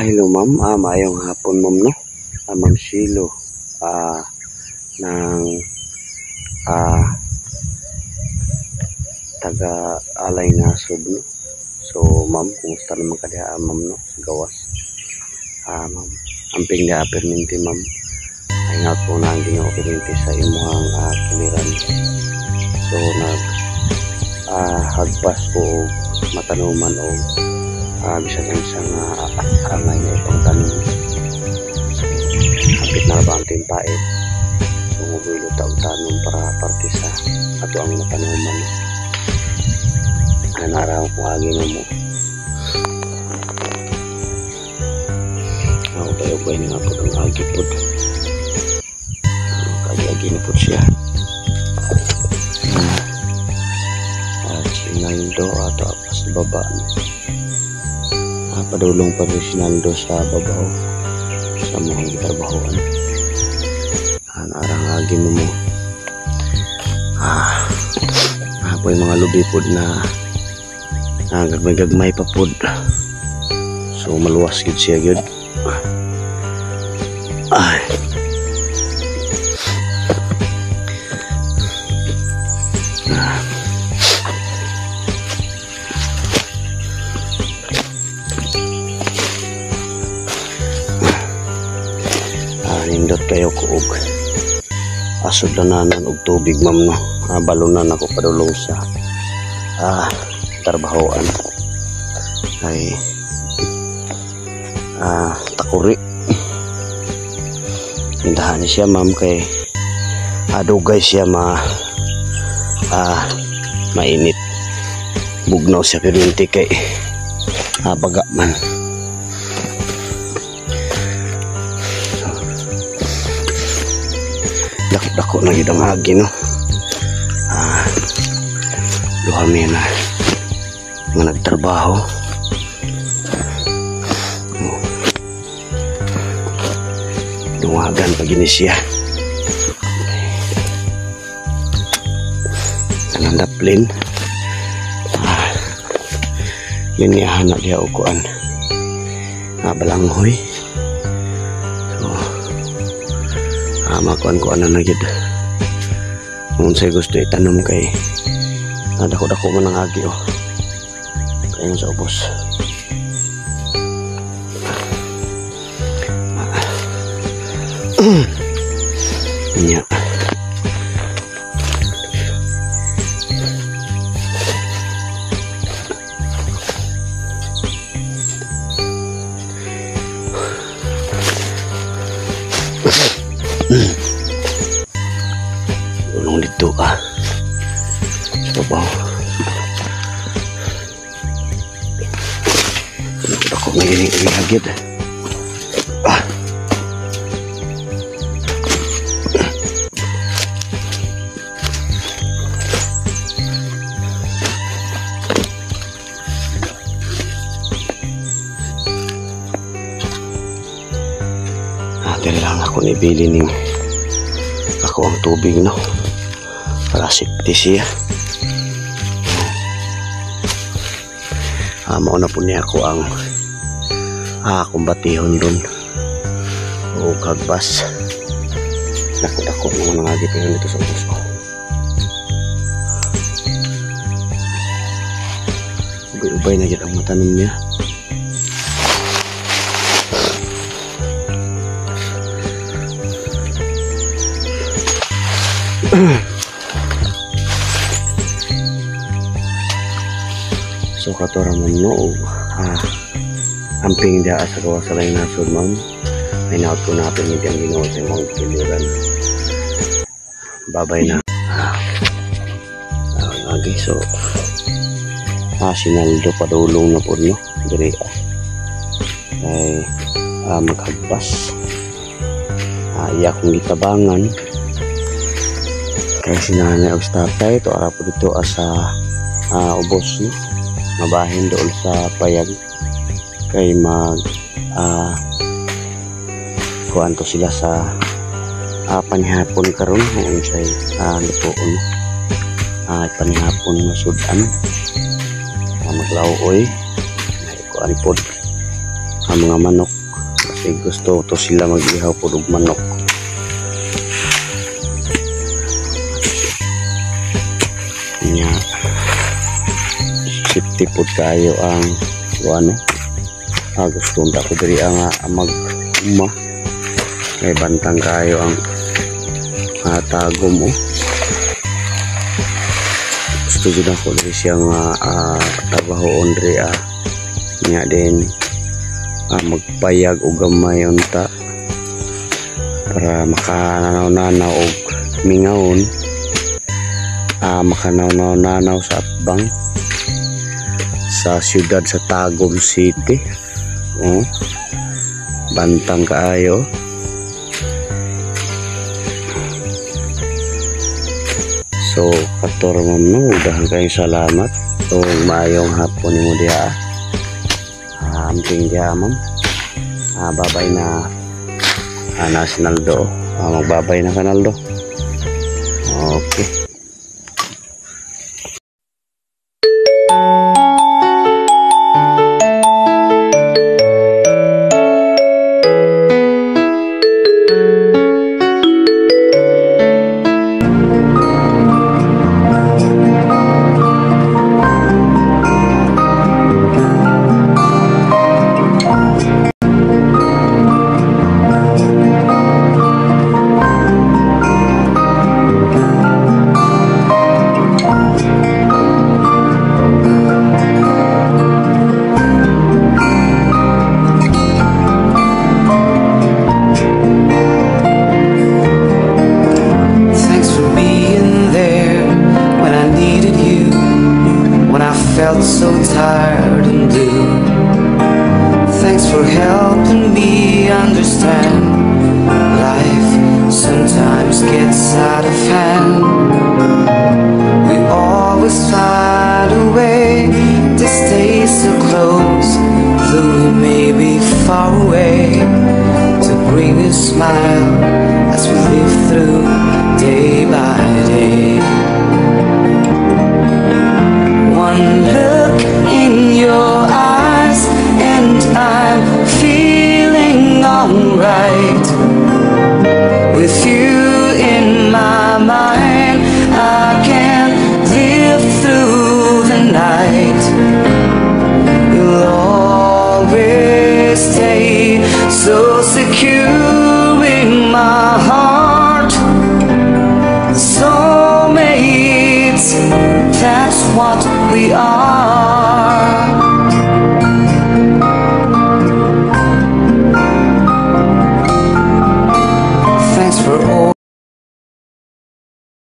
Hello ma'am, maayong hapon ma'am no. Ma'am Shilo ng taga Alay Nasod no. So ma'am, kumusta naman kadiha ma'am no sa gawas? Ma'am, amping na perminti ma'am. Ingat po na ang Ginoo perminti sa imuhang kiliran. So hagpas ko og matanuman o bisan isang angay na itong tanim. Hapit na ba ang timpait? So mugulo taong tanom para parte sa ato ang matanuman. Anaraw ko agi mo. Tayo-tayo nga po ang agi po. Kagi-agi na po siya. Sinaldo ato apa sa baba. Padulong pa rin sinaldo sa babaw sa mga trabahoan. Narangagi mo. Po yung mga lubi po na gagmay pa po. So maluwas gid siya gid. Nindot kayo kuog asod lananan og tubig ma'am no. Balunan ako padulong sa trabahoan ay takuri. Indahan siya ma'am kay adugay siya mainit. Bugnaw siya pirinti kay baga man. Dako na gid ang agi no. Duha mi na nga nagtrabaho. Dungagan pa gini siya. Kanang daplin. Liniahan na diya ukuan. Balanghoy. Makuan-kuan na gid. Kung say gusto itanom kay dako-dako man ang agi kayon sa ubos. Nya ulong dito sa babaw. Ako na yun yung hagid. Dili lang ako nibili ning ako ang tubig no para safety siya. Mauna po niya ako ang kumbatihon dun o kagbas. Dako-dako naman ang agipin dito sa puso. Ubay-ubay na dyan ang matanom niya. So katora man no amping dia sa gawas sa Alay Nasod ma'am. May naot ko na pinili ang Ginoo sa mga kiliran. Babay na. Okay, so sinaldo padulong na po no diri ay maghagpas. Iya kong gitabangan kay sinanay og tatay to ara po dito sa ubos no. Mabahin doon sa payag kay kuan to sila sa panihapon karon kung say lutoon panihapon masudan maglaoy kuan pod ang mga manok Kasi gusto to sila mag-ihaw po og manok. Nya safety po tayo ang ano. Gusto nda ko diri ang mag-uma. May bantang kayo ang tagom oh. Gusto dyan ako diri siyang trabahoon diri nya din magpayag o gamay unta para makananaw-nanaw og mingawon, makananaw-nanaw sa atbang sa siyudad sa Tagum City. Bantang kaayo. So kator ma'am no, udahan kayong salamat. So maayong hapon ni mo diha. Amping diha ma'am. Babay na Sinaldo. Magbabay na Kanaldo. Okay. Felt so tired and blue. Thanks for helping me understand. Life sometimes gets out of hand. We always find a way to stay so close, though we may be far away, to bring a smile as we live through day by day. One look in your eyes and I'm feeling alright. With you in my mind, I can live through the night. You'll always stay so secure in my heart. Soulmates, that's what we are. Thanks for all.